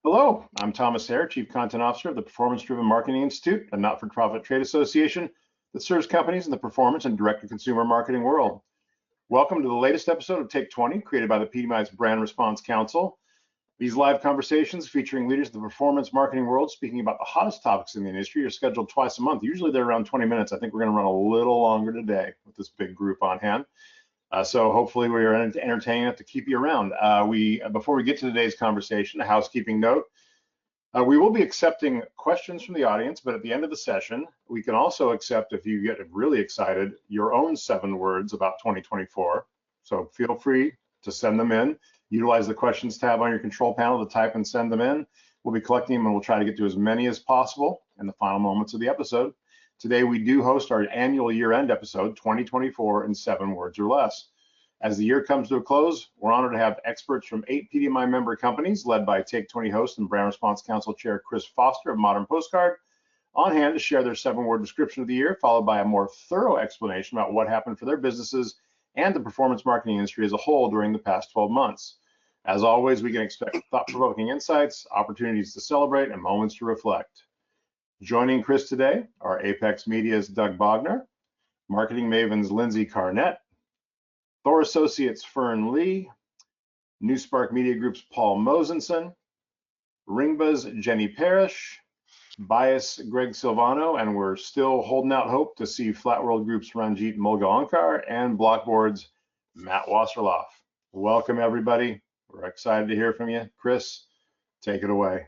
Hello, I'm Thomas Hare, Chief Content Officer of the Performance-Driven Marketing Institute, a not-for-profit trade association that serves companies in the performance and direct-to-consumer marketing world. Welcome to the latest episode of Take 20, created by the PDMI's Brand Response Council. These live conversations featuring leaders of the performance marketing world speaking about the hottest topics in the industry are scheduled twice a month. Usually they're around 20 minutes. I think we're going to run a little longer today with this big group on hand. So hopefully we are entertaining enough to keep you around. Before we get to today's conversation, a housekeeping note. We will be accepting questions from the audience, but at the end of the session, we can also accept, if you get really excited, your own 7 words about 2024. So feel free to send them in. Utilize the questions tab on your control panel to type and send them in. We'll be collecting them and we'll try to get to as many as possible in the final moments of the episode. Today, we do host our annual year-end episode, 2024 in 7 words or less. As the year comes to a close, we're honored to have experts from 8 PDMI member companies, led by Take 20 host and Brand Response Council Chair Chris Foster of Modern Postcard, on hand to share their 7-word description of the year, followed by a more thorough explanation about what happened for their businesses and the performance marketing industry as a whole during the past 12 months. As always, we can expect thought-provoking insights, opportunities to celebrate, and moments to reflect. Joining Chris today are Apex Media's Doug Bognar, Marketing Maven's Lindsey Carnett, THOR Associates Fern Lee, NuSpark Media Group's Paul Mosenson, Ringba's Jenny Parrish, Buyist Greg Silvano, and we're still holding out hope to see Flat World Group's Ranjit Mulgaonkar, and Blockboard's Matt Wasserlauf. Welcome, everybody. We're excited to hear from you. Chris, take it away.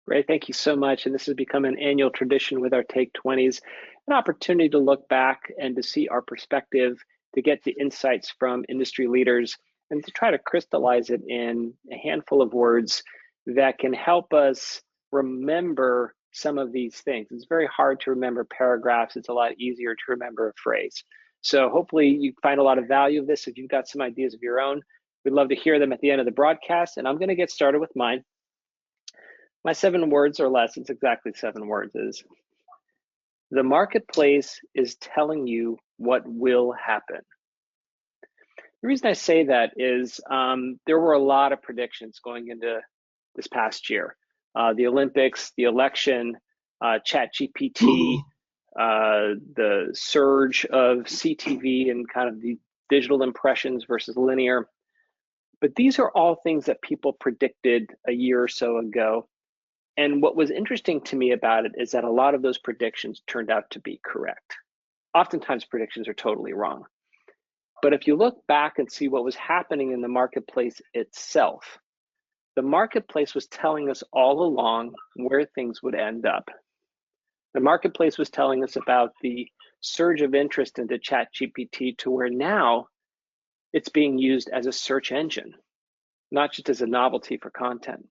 Great, thank you so much. And this has become an annual tradition with our Take 20s, an opportunity to look back and to see our perspective, to get the insights from industry leaders, and to try to crystallize it in a handful of words that can help us remember some of these things. It's very hard to remember paragraphs. It's a lot easier to remember a phrase. So hopefully you find a lot of value of this. If you've got some ideas of your own, we'd love to hear them at the end of the broadcast. And I'm going to get started with mine. My 7 words or less, it's exactly 7 words, is the marketplace is telling you what will happen. The reason I say that is there were a lot of predictions going into this past year. The Olympics, the election, ChatGPT, the surge of CTV and kind of the digital impressions versus linear. But these are all things that people predicted a year or so ago. And what was interesting to me about it is that a lot of those predictions turned out to be correct. Oftentimes predictions are totally wrong. But if you look back and see what was happening in the marketplace itself, the marketplace was telling us all along where things would end up. The marketplace was telling us about the surge of interest into ChatGPT to where now it's being used as a search engine, not just as a novelty for content.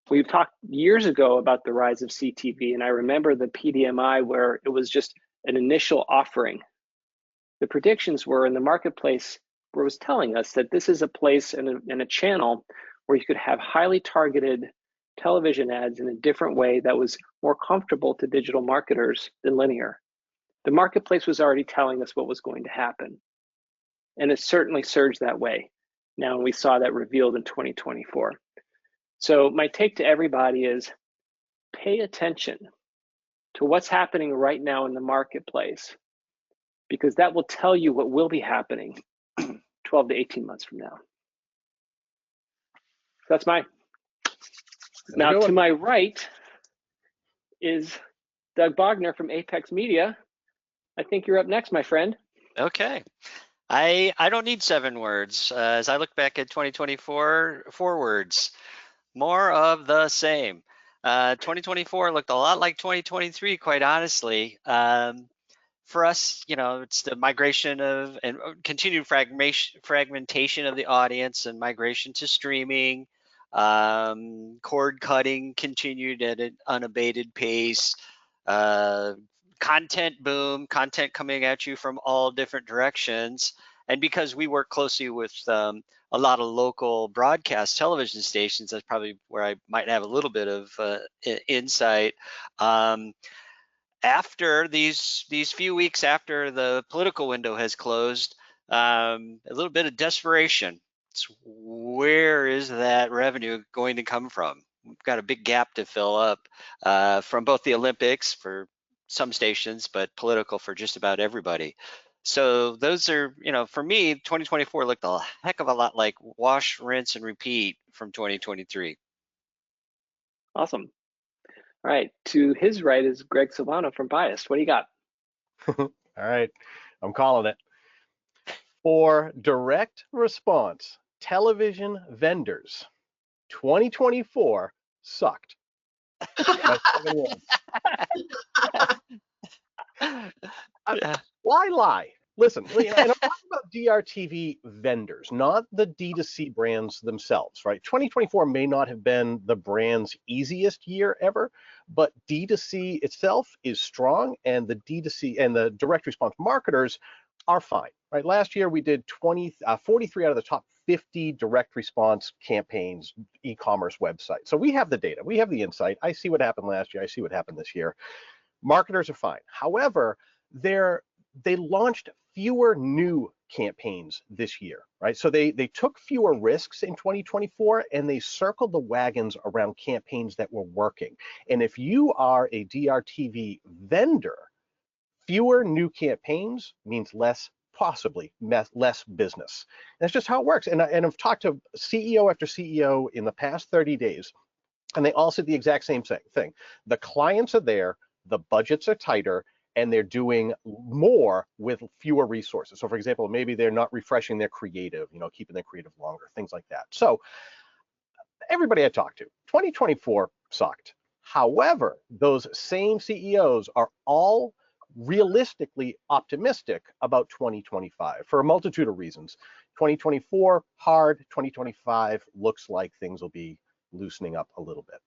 We've talked years ago about the rise of CTV, and I remember the PDMI where it was just an initial offering. The predictions were in the marketplace where it was telling us that this is a place and a channel where you could have highly targeted television ads in a different way that was more comfortable to digital marketers than linear. The marketplace was already telling us what was going to happen, and it certainly surged that way. Now we saw that revealed in 2024. So my take to everybody is pay attention to what's happening right now in the marketplace, because that will tell you what will be happening 12 to 18 months from now. So that's mine. Now to my right is Doug Bognar from Apex Media. I think you're up next, my friend. Okay. I don't need 7 words. As I look back at 2024, 4 words. More of the same. 2024 looked a lot like 2023, quite honestly. For us, it's the migration of and continued fragmentation of the audience and migration to streaming. Cord cutting continued at an unabated pace. Content boom, content coming at you from all different directions. And because we work closely with a lot of local broadcast television stations, that's probably where I might have a little bit of insight. After these few weeks after the political window has closed, a little bit of desperation It's where is that revenue going to come from? We've got a big gap to fill up from both the Olympics for some stations, but political for just about everybody. So those are, for me, 2024 looked a heck of a lot like wash, rinse, and repeat from 2023. Awesome. All right, to his right is Greg Silvano from Buyist. What do you got? All right, I'm calling it. For direct response television vendors, 2024 sucked. By 7 words. Why lie? Listen, and I'm talking about DRTV vendors, not the D2C brands themselves, right? 2024 may not have been the brand's easiest year ever, but D2C itself is strong, and the D2C and the direct response marketers are fine, right? Last year we did 43 out of the top 50 direct response campaigns, e-commerce websites. So we have the data, we have the insight. I see what happened last year, I see what happened this year. Marketers are fine. However, they launched fewer new campaigns this year, right? So they took fewer risks in 2024, and they circled the wagons around campaigns that were working. And if you are a DRTV vendor, fewer new campaigns means possibly less business. That's just how it works. And I've talked to CEO after CEO in the past 30 days, and they all said the exact same thing. The clients are there, the budgets are tighter, and they're doing more with fewer resources. So for example, maybe they're not refreshing their creative, keeping their creative longer, things like that. So everybody I talked to, 2024 sucked. However, those same CEOs are all realistically optimistic about 2025 for a multitude of reasons. 2024 hard, 2025 looks like things will be loosening up a little bit.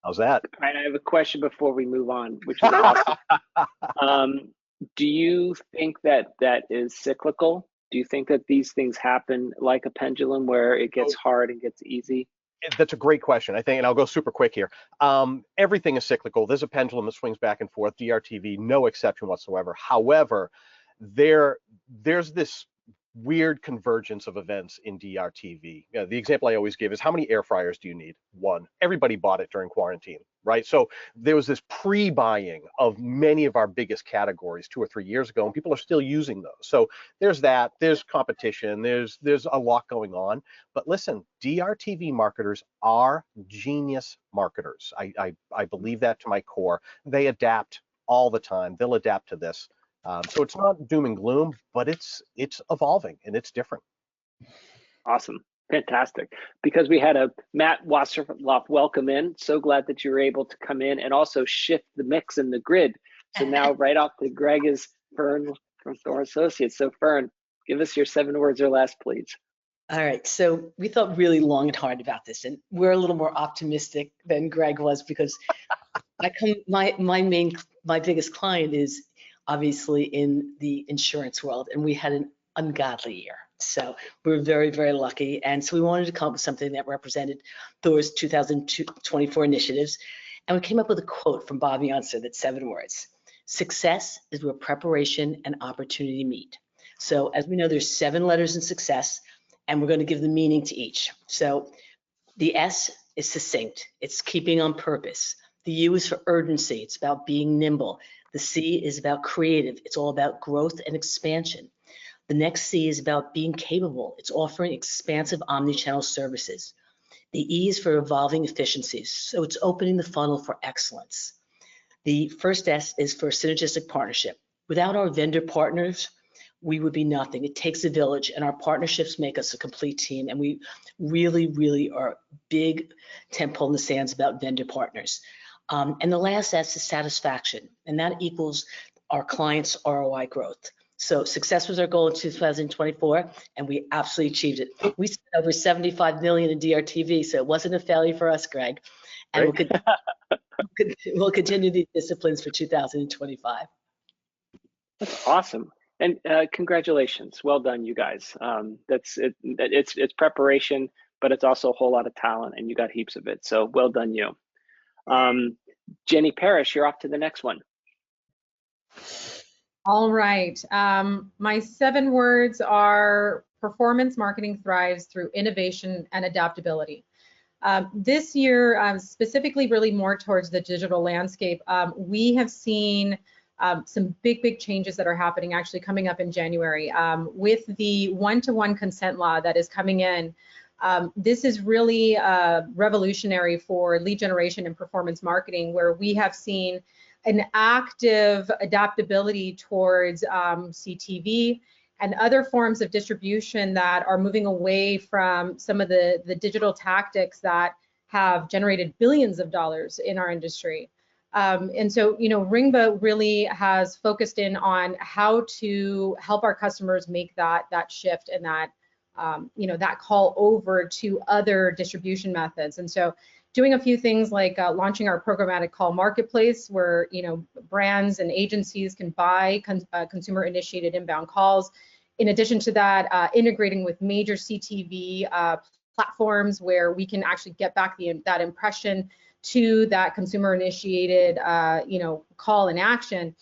How's that? All right, I have a question before we move on, which is awesome. Do you think that is cyclical? Do you think that these things happen like a pendulum where it gets hard and gets easy? That's a great question, I think, and I'll go super quick here. Everything is cyclical. There's a pendulum that swings back and forth. DRTV, no exception whatsoever. However, there's this weird convergence of events in DRTV. The example I always give is, how many air fryers do you need? One. Everybody bought it during quarantine, right? So there was this pre-buying of many of our biggest categories 2 or 3 years ago, and people are still using those. So there's that, there's competition, there's a lot going on. But listen, DRTV marketers are genius marketers. I believe that to my core. They adapt all the time. They'll adapt to this. So it's not doom and gloom, but it's evolving and it's different. Awesome. Fantastic. Because we had a Matt Wasserlauf welcome in. So glad that you were able to come in and also shift the mix and the grid. So now right off to Greg is Fern from THOR Associates. So Fern, give us your 7 words or less, please. All right, so we thought really long and hard about this, and we're a little more optimistic than Greg was, because my biggest client is obviously in the insurance world, and we had an ungodly year. So we were very, very lucky. And so we wanted to come up with something that represented those 2024 initiatives. And we came up with a quote from Bob Youncer that's 7 words. Success is where preparation and opportunity meet. So as we know, there's 7 letters in success, and we're going to give the meaning to each. So the S is succinct. It's keeping on purpose. The U is for urgency. It's about being nimble. The C is about creative. It's all about growth and expansion. The next C is about being capable. It's offering expansive omni-channel services. The E is for evolving efficiencies. So it's opening the funnel for excellence. The first S is for synergistic partnership. Without our vendor partners, we would be nothing. It takes a village, and our partnerships make us a complete team. And we really, really are big tentpole in the sands about vendor partners. And the last S is satisfaction, and that equals our clients' ROI growth. So success was our goal in 2024, and we absolutely achieved it. We spent over 75 million in DRTV, so it wasn't a failure for us, Greg. And we'll continue these disciplines for 2025. That's awesome. And congratulations. Well done, you guys. That's it. It's preparation, but it's also a whole lot of talent, and you got heaps of it. So well done, you. Jenny Parrish, you're off to the next one. All right. My 7 words are performance marketing thrives through innovation and adaptability. This year, specifically really more towards the digital landscape, we have seen some big changes that are happening actually coming up in January. With the one-to-one consent law that is coming in, this is really revolutionary for lead generation and performance marketing, where we have seen an active adaptability towards CTV and other forms of distribution that are moving away from some of the digital tactics that have generated billions of dollars in our industry. And so, Ringba really has focused in on how to help our customers make that shift and that, that call over to other distribution methods. And so doing a few things like launching our programmatic call marketplace, where brands and agencies can buy consumer-initiated inbound calls. In addition to that, integrating with major CTV platforms, where we can actually get back that impression to that consumer-initiated call and action.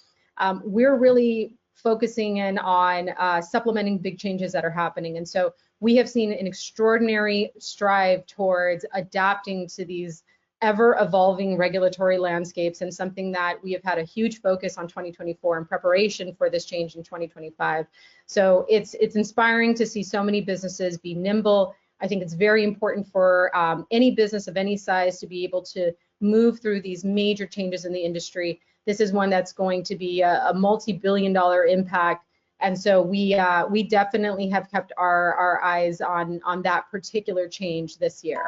We're really focusing in on supplementing big changes that are happening. And so we have seen an extraordinary strive towards adapting to these ever-evolving regulatory landscapes, and something that we have had a huge focus on 2024 in preparation for this change in 2025. So it's inspiring to see so many businesses be nimble. I think it's very important for any business of any size to be able to move through these major changes in the industry. This is one that's going to be a multi-billion-dollar impact. And so we definitely have kept our eyes on that particular change this year.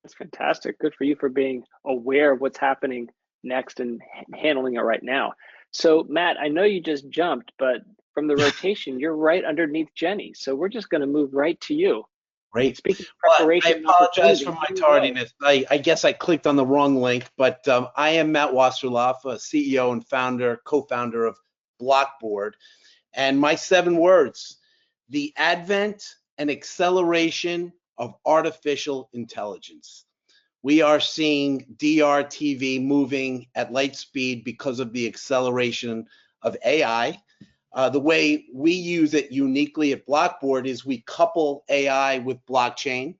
That's fantastic. Good for you for being aware of what's happening next and handling it right now. So Matt, I know you just jumped, but from the rotation, you're right underneath Jenny. So we're just going to move right to you. Great. Speaking of preparation, I apologize for my tardiness. I guess I clicked on the wrong link, but I am Matt Wasserlauf, CEO and co-founder of Blockboard. And my 7 words: the advent and acceleration of artificial intelligence. We are seeing DRTV moving at light speed because of the acceleration of AI. The way we use it uniquely at Blockboard is we couple AI with blockchain.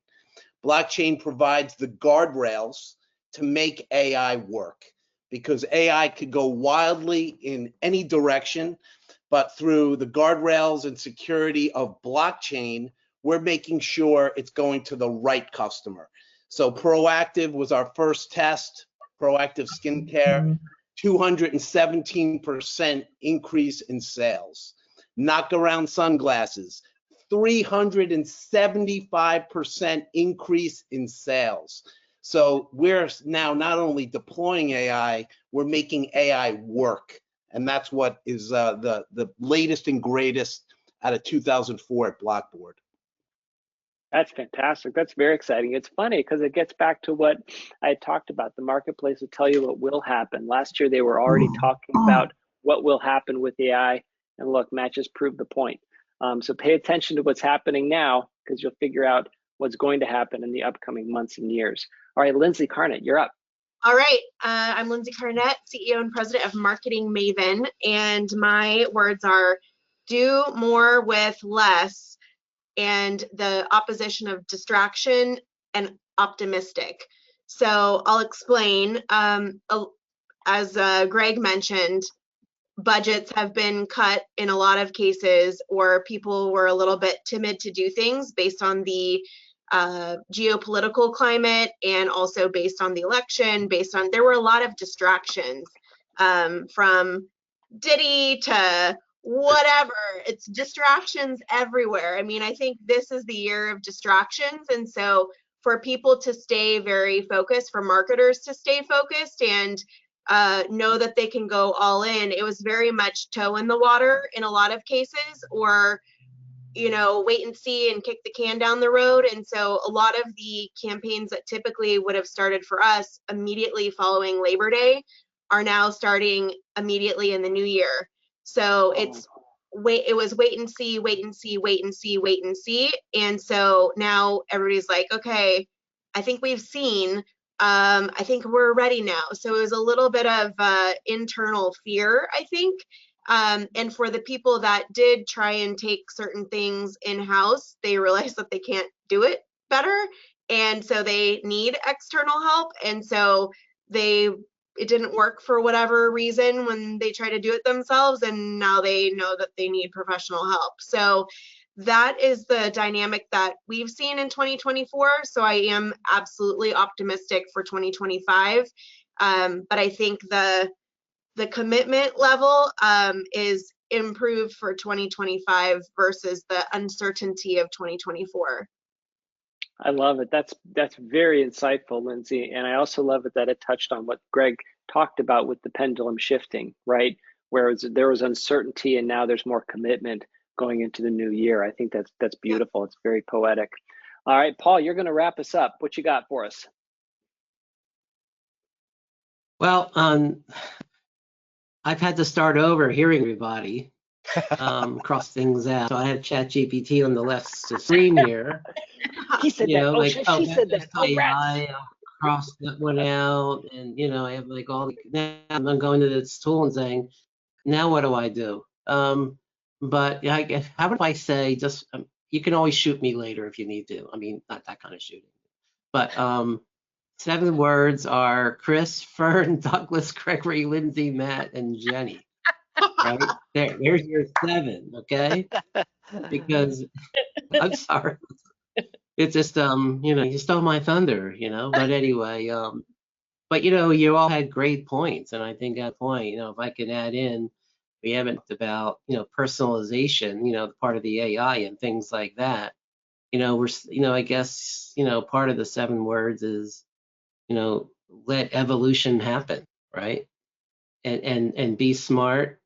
Blockchain provides the guardrails to make AI work, because AI could go wildly in any direction, but through the guardrails and security of blockchain, we're making sure it's going to the right customer. So Proactive was our first test, Proactive Skincare, 217% increase in sales. Knockaround Sunglasses, 375% increase in sales. So we're now not only deploying AI, we're making AI work. And that's what is the latest and greatest out of 2004 at Blockboard. That's fantastic. That's very exciting. It's funny because it gets back to what I had talked about. The marketplace will tell you what will happen. Last year, they were already talking about what will happen with AI. And look, Matt just proved the point. So pay attention to what's happening now, because you'll figure out what's going to happen in the upcoming months and years. All right, Lindsey, Carnett, you're up. All right, I'm Lindsey Carnett, CEO and President of Marketing Maven, and my words are do more with less, and the opposition of distraction and optimistic. So I'll explain. As Greg mentioned, budgets have been cut in a lot of cases, or people were a little bit timid to do things based on the geopolitical climate, and also based on the election, there were a lot of distractions, from Diddy to whatever. It's distractions everywhere. I mean, I think this is the year of distractions. And so for people to stay very focused, for marketers to stay focused and know that they can go all in, it was very much toe in the water in a lot of cases, or wait and see and kick the can down the road. And so a lot of the campaigns that typically would have started for us immediately following Labor Day are now starting immediately in the new year. So it was wait and see, wait and see, wait and see, wait and see. And so now everybody's like, okay, I think we've seen, I think we're ready now. So it was a little bit of internal fear, I think. And for the people that did try and take certain things in-house, they realized that they can't do it better. And so they need external help. And so it didn't work for whatever reason when they try to do it themselves. And now they know that they need professional help. So that is the dynamic that we've seen in 2024. So I am absolutely optimistic for 2025. But I think the commitment level is improved for 2025 versus the uncertainty of 2024. I love it. That's very insightful, Lindsey. And I also love it that it touched on what Greg talked about with the pendulum shifting, right? Whereas there was uncertainty and now there's more commitment going into the new year. I think that's beautiful. Yeah. It's very poetic. All right, Paul, you're going to wrap us up. What you got for us? Well, I've had to start over hearing everybody cross things out. So I have ChatGPT on the left screen here. He said that. Like, she said that. I crossed that one out, and I have like all the. Now I'm going to this tool and saying, now what do I do? But how would I say? Just you can always shoot me later if you need to. I mean, not that kind of shooting, but 7 words are Chris, Fern, Douglas, Gregory, Lindsey, Matt, and Jenny. Right there's your 7, okay? Because I'm sorry, it's just you stole my thunder, But anyway, but you all had great points, and I think that point, if I can add in, we haven't about personalization, part of the AI and things like that. We're I guess part of the 7 words is let evolution happen, right? And be smart,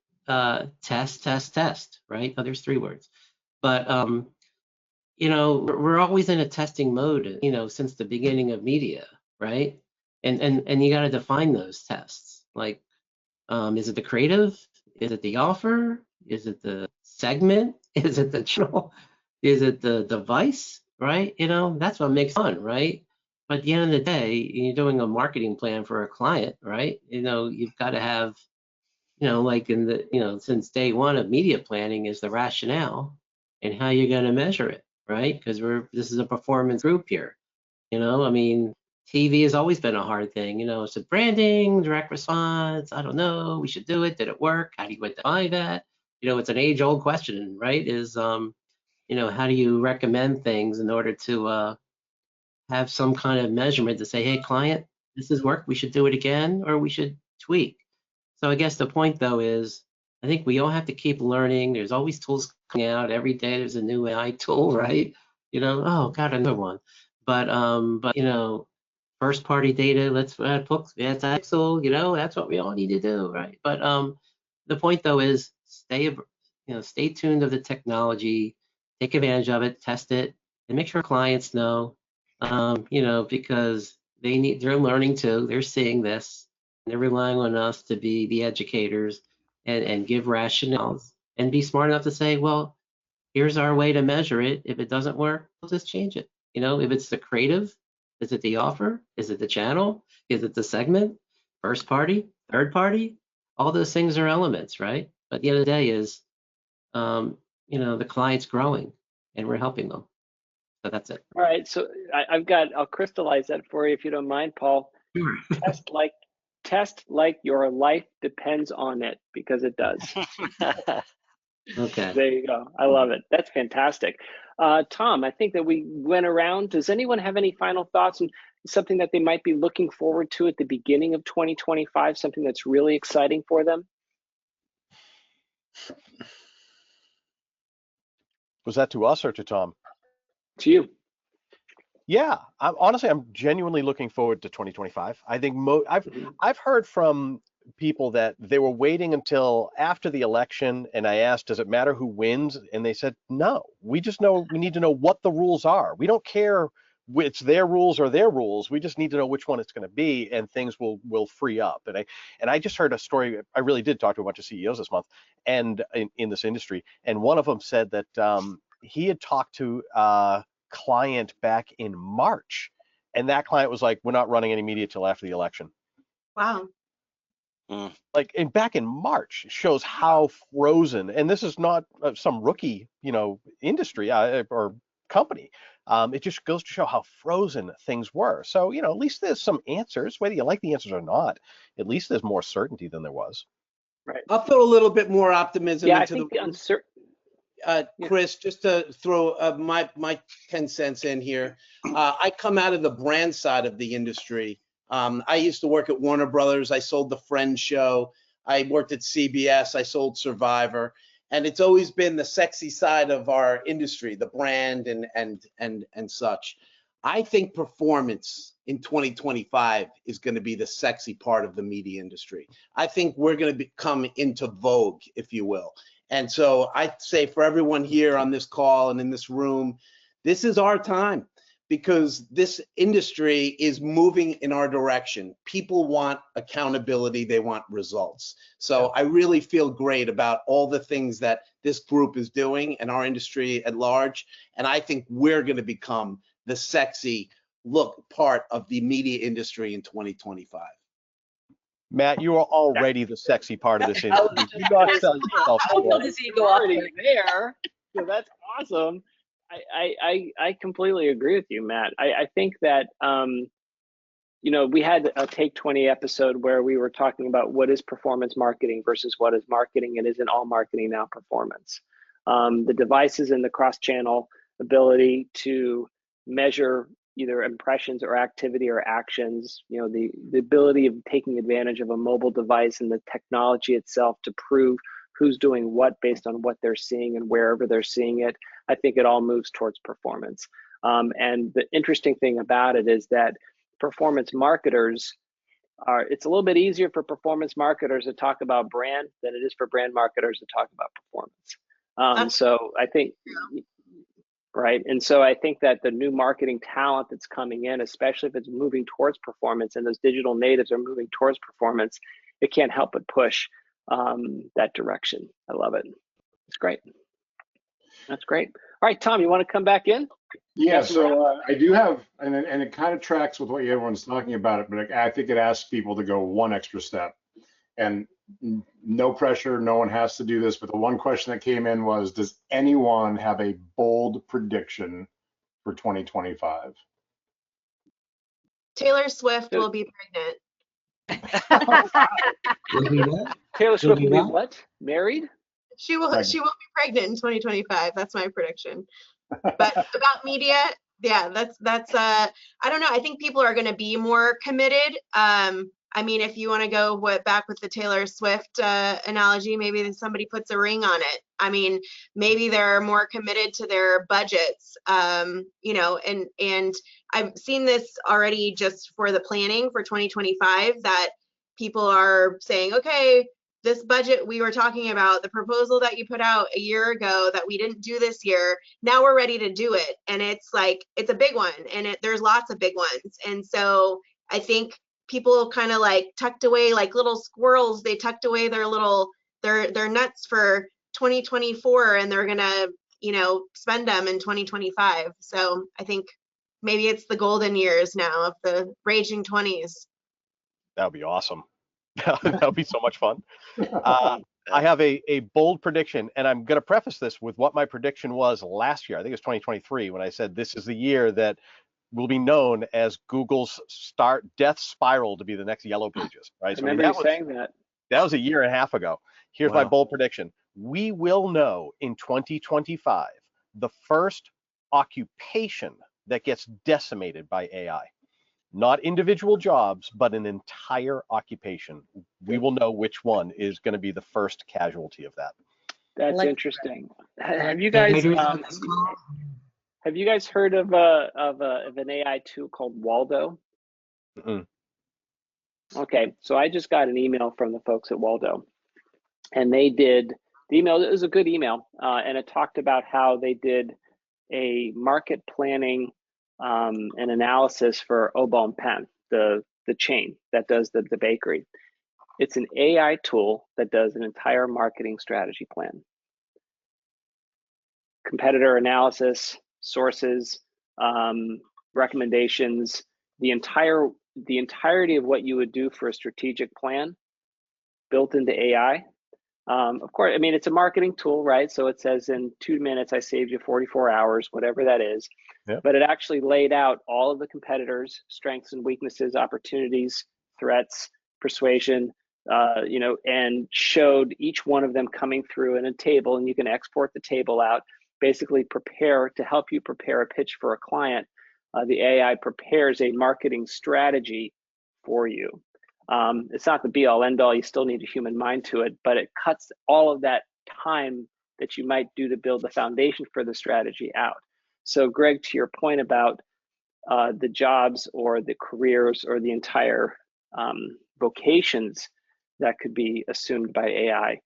test, right? Oh, there's 3 words. But we're always in a testing mode, since the beginning of media, right? And you got to define those tests. Like, is it the creative? Is it the offer? Is it the segment? Is it the channel? Is it the device? Right? That's what makes it fun, right? But at the end of the day, you're doing a marketing plan for a client, right? You've got to have, like in the, since day one of media planning is the rationale and how you're going to measure it, right? Because this is a performance group here. I mean, TV has always been a hard thing. It's a branding, direct response. I don't know. We should do it. Did it work? How do you identify that? It's an age-old question, right? Is how do you recommend things in order to have some kind of measurement to say, hey, client, this is work. We should do it again, or we should tweak. So I guess the point, though, is I think we all have to keep learning. There's always tools coming out. Every day there's a new AI tool, right? Oh, got another one. But first party data, let's add Excel, that's what we all need to do, right? But the point, though, is stay tuned to the technology, take advantage of it, test it, and make sure clients know, because they're learning too, they're seeing this, and they're relying on us to be the educators and give rationales and be smart enough to say, well, here's our way to measure it. If it doesn't work, we'll just change it. If it's the creative, is it the offer? Is it the channel? Is it the segment? First party, third party? All those things are elements, right? But at the end of the day is, the client's growing and we're helping them. So that's it. All right. So I'll crystallize that for you if you don't mind, Paul. Sure. Test like your life depends on it, because it does. Okay. There you go. I love it. That's fantastic. Tom, I think that we went around. Does anyone have any final thoughts on something that they might be looking forward to at the beginning of 2025, something that's really exciting for them? Was that to us or to Tom? To you. Yeah, I'm genuinely looking forward to 2025. I think I've heard from people that they were waiting until after the election, and I asked, does it matter who wins? And they said, no, we need to know what the rules are. We don't care it's their rules or their rules. We just need to know which one it's going to be, and things will free up. And I just heard a story. I really did talk to a bunch of CEOs this month, and in this industry, and one of them said that he had talked to a client back in March, and that client was like, we're not running any media till after the election. Wow. Like back in March shows how frozen, and this is not some rookie, industry or company. It just goes to show how frozen things were. So, at least there's some answers, whether you like the answers or not. At least there's more certainty than there was. Right. I'll throw a little bit more optimism Yeah, I into think the uncertain. Chris, just to throw my 10 cents in here. I come out of the brand side of the industry. I used to work at Warner Brothers. I sold the Friends show. I worked at CBS. I sold Survivor. And it's always been the sexy side of our industry, the brand and such. I think performance in 2025 is going to be the sexy part of the media industry. I think we're going to come into vogue, if you will. And so I'd say for everyone here on this call and in this room, this is our time, because this industry is moving in our direction. People want accountability, they want results. So I really feel great about all the things that this group is doing and our industry at large. And I think we're going to become the sexy look part of the media industry in 2025. Matt, you are already the sexy part of this industry. Do not sell yourself short. Already there, so that's awesome. I completely agree with you, Matt. I think that we had a Take 20 episode where we were talking about what is performance marketing versus what is marketing, and isn't all marketing now performance. The devices and the cross-channel ability to measure either impressions or activity or actions, the ability of taking advantage of a mobile device and the technology itself to prove who's doing what based on what they're seeing and wherever they're seeing it. I think it all moves towards performance. And the interesting thing about it is that performance marketers it's a little bit easier for performance marketers to talk about brand than it is for brand marketers to talk about performance. So I think, right. And so I think that the new marketing talent that's coming in, especially if it's moving towards performance and those digital natives are moving towards performance, it can't help but push that direction. I love it. It's great. That's great. All right, Tom, you want to come back in? Yeah, so I do have, and it kind of tracks with what everyone's talking about it, but I think it asks people to go one extra step. And no pressure, no one has to do this, but the one question that came in was, does anyone have a bold prediction for 2025? Taylor Swift will be pregnant. Taylor Swift will be what? Married? She will be pregnant in 2025. That's my prediction. But about media, yeah, that's I don't know. I think people are going to be more committed. I mean, if you want to go back with the Taylor Swift analogy, maybe somebody puts a ring on it. I mean, maybe they're more committed to their budgets, and I've seen this already just for the planning for 2025, that people are saying, okay, this budget we were talking about, the proposal that you put out a year ago that we didn't do this year, now we're ready to do it. And it's like, it's a big one, and there's lots of big ones. And so I think people kind of like tucked away like little squirrels. They tucked away their nuts for 2024, and they're gonna, spend them in 2025. So I think maybe it's the golden years now of the raging 20s. That would be awesome. That would be so much fun. I have a bold prediction, and I'm going to preface this with what my prediction was last year. I think it was 2023 when I said this is the year that will be known as Google's death spiral to be the next Yellow Pages. Right? I remember you saying that. That was a year and a half ago. Here's my bold prediction. We will know in 2025 the first occupation that gets decimated by AI. Not individual jobs, but an entire occupation. We will know which one is going to be the first casualty of that. That's interesting. Have you guys heard of an AI tool called Waldo? Mm-mm. Okay, so I just got an email from the folks at Waldo, and they did the email. It was a good email, and it talked about how they did a market planning and analysis for Obon Pen, the chain that does the bakery. It's an AI tool that does an entire marketing strategy plan, competitor analysis, sources, recommendations, the entirety of what you would do for a strategic plan built into AI. Of course, I mean, it's a marketing tool, right? So it says in 2 minutes, I saved you 44 hours, whatever that is. Yep. But it actually laid out all of the competitors' strengths and weaknesses, opportunities, threats, persuasion, and showed each one of them coming through in a table, and you can export the table out, basically to help you prepare a pitch for a client. The AI prepares a marketing strategy for you. It's not the be all end all, you still need a human mind to it, but it cuts all of that time that you might do to build the foundation for the strategy out. So Greg, to your point about the jobs or the careers or the entire vocations that could be assumed by AI,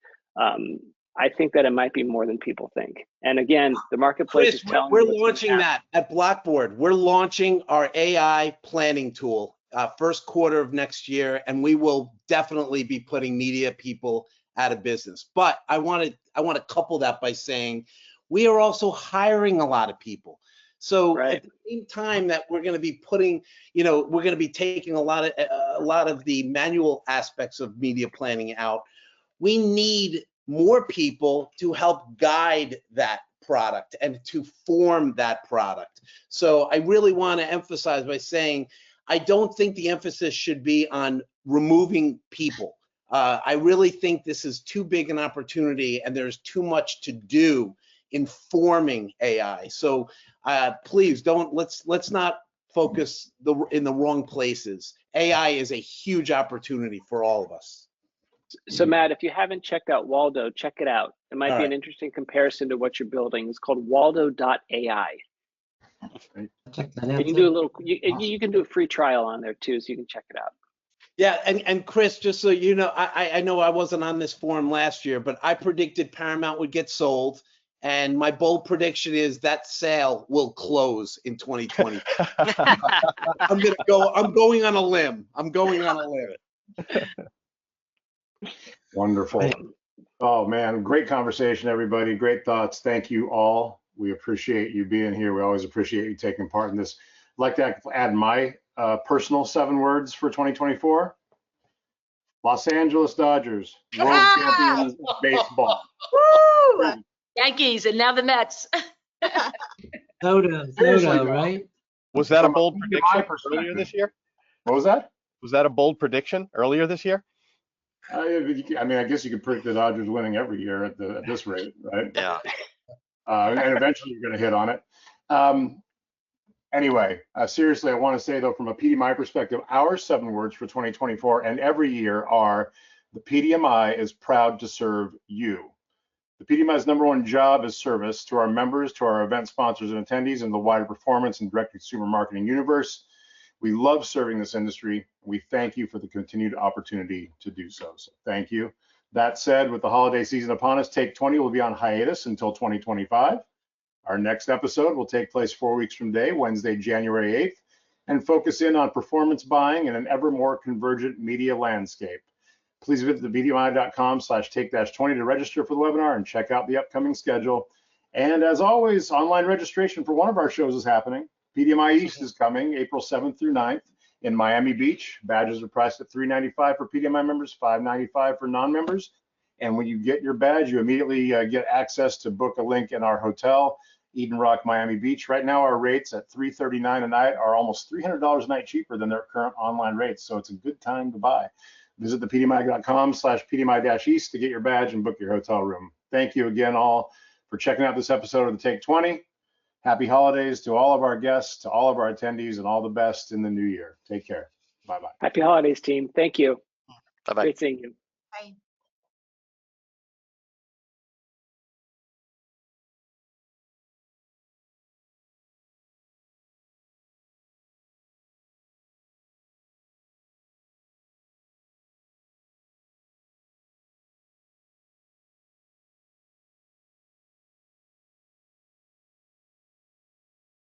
I think that it might be more than people think. And again, the marketplace Chris, is telling we're you launching that at Blockboard. We're launching our AI planning tool first quarter of next year, and we will definitely be putting media people out of business. But I want to couple that by saying we are also hiring a lot of people. So right. at the same time that we're going to be putting, we're going to be taking a lot of the manual aspects of media planning out, we need more people to help guide that product and to form that product. So I really want to emphasize by saying, I don't think the emphasis should be on removing people. I really think this is too big an opportunity and there's too much to do in forming AI. So please let's not focus in the wrong places. AI is a huge opportunity for all of us. So Matt, if you haven't checked out Waldo, check it out. It might All be right. an interesting comparison to what you're building. It's called waldo.ai. Check that You out. can do a little, you can do a free trial on there too, so you can check it out. Yeah, and Chris, just so you know, I know I wasn't on this forum last year, but I predicted Paramount would get sold, and my bold prediction is that sale will close in 2020. I'm going on a limb. Wonderful. Right. Oh man, great conversation, everybody. Great thoughts. Thank you all. We appreciate you being here. We always appreciate you taking part in this. I'd like to add my personal 7 words for 2024. Los Angeles Dodgers, world champions of baseball. Woo! Yankees and now the Mets. Soda, right? Was that a From bold PDMI prediction perspective. earlier this year? What was that? Was that a bold prediction earlier this year? I mean, I guess you could predict the Dodgers winning every year at this rate, right? Yeah. And eventually you're going to hit on it. Anyway, seriously, I want to say though, from a PDMI perspective, our 7 words for 2024 and every year are: the PDMI is proud to serve you. The PDMI's #1 job is service to our members, to our event sponsors and attendees, and the wider performance and direct consumer marketing universe. We love serving this industry. We thank you for the continued opportunity to do so. So thank you. That said, with the holiday season upon us, Take 20 will be on hiatus until 2025. Our next episode will take place 4 weeks from today, Wednesday, January 8th, and focus in on performance buying in an ever more convergent media landscape. Please visit thepdmi.com/take-20 to register for the webinar and check out the upcoming schedule. And as always, online registration for one of our shows is happening. PDMI East is coming April 7th through 9th in Miami Beach. Badges are priced at $395 for PDMI members, $595 for non-members. And when you get your badge, you immediately get access to book a link in our hotel, Eden Rock, Miami Beach. Right now, our rates at $339 a night are almost $300 a night cheaper than their current online rates. So it's a good time to buy. Visit thepdmi.com/PDMI-East to get your badge and book your hotel room. Thank you again all for checking out this episode of the Take 20. Happy holidays to all of our guests, to all of our attendees, and all the best in the new year. Take care. Bye-bye. Happy holidays, team. Thank you. Bye-bye. Great seeing you. Bye.